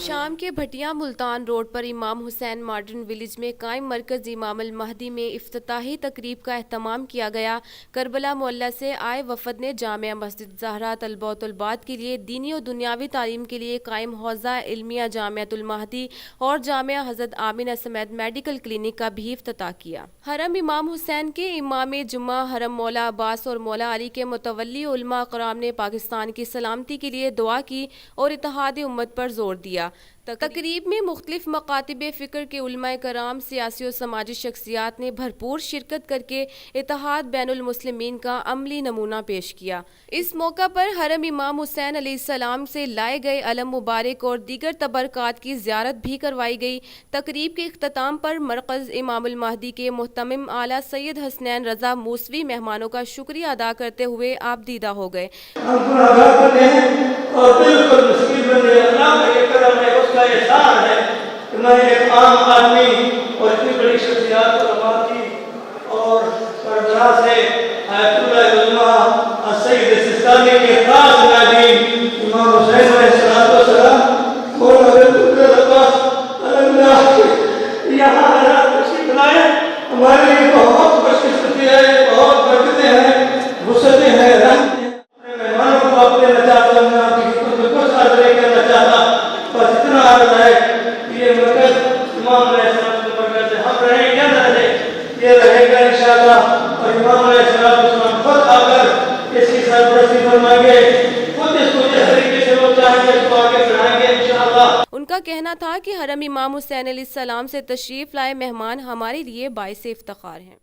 شام کے بھٹیاں ملتان روڈ پر امام حسین ماڈرن ولیج میں قائم مرکز امام المہدی میں افتتاحی تقریب کا اہتمام کیا گیا۔ کربلا معلّہ سے آئے وفد نے جامعہ مسجد زہرا طلبہ و طالبات کے لیے دینی و دنیاوی تعلیم کے لیے قائم حوزہ علمیہ جامعۃ المہدی اور جامعہ حضرت آمنہ سمیت میڈیکل کلینک کا بھی افتتاح کیا۔ حرم امام حسین کے امام جمعہ حرم مولا عباس اور مولا علی کے متولی علماء کرام نے پاکستان کی سلامتی کے لیے دعا کی اور اتحاد امت پر زور دیا۔ تقریب میں مختلف مکاتب فکر کے علماء کرام، سیاسی و سماجی شخصیات نے بھرپور شرکت کر کے اتحاد بین المسلمین کا عملی نمونہ پیش کیا۔ اس موقع پر حرم امام حسین علیہ السلام سے لائے گئے علم مبارک اور دیگر تبرکات کی زیارت بھی کروائی گئی۔ تقریب کے اختتام پر مرکز امام المہدی کے محتمم اعلیٰ سید حسنین رضا موسوی مہمانوں کا شکریہ ادا کرتے ہوئے آپ دیدہ ہو گئے۔ اور بالکل مسکین بندے اللہ کا یہ کرم ہے، اس کا احسان ہے کہ میں ایک عام آدمی اور اتنی بڑی شخصیات علماء کی اور کربلا سے آیت اللہ علماء السید سستانی کے خاص نادین امام حسین علیہ السلام اور حضرت عباس یہاں حضرات تشریف لائے، ہمارے لیے بہت خوش قسمتی ہے، بہت برکتیں ہیں، وسعتیں ہیں، رحمتیں ہیں۔ مہمانوں کو اپنے نجات کرنا یہ مرکز امام علیہ السلام کا مرکز ہے، ہم رہیں یا نہ رہیں یہ رہے گا انشاءاللہ، اور امام علیہ السلام خود آ کر اس کی سرپرستی فرمائیں گے، خود اس کو جس طریقے سے وہ چاہیں گے اس کو آگے بڑھائیں گے انشاءاللہ۔ ان کا کہنا تھا کہ حرم امام حسین علیہ السلام سے تشریف لائے مہمان ہمارے لیے باعث افتخار ہیں۔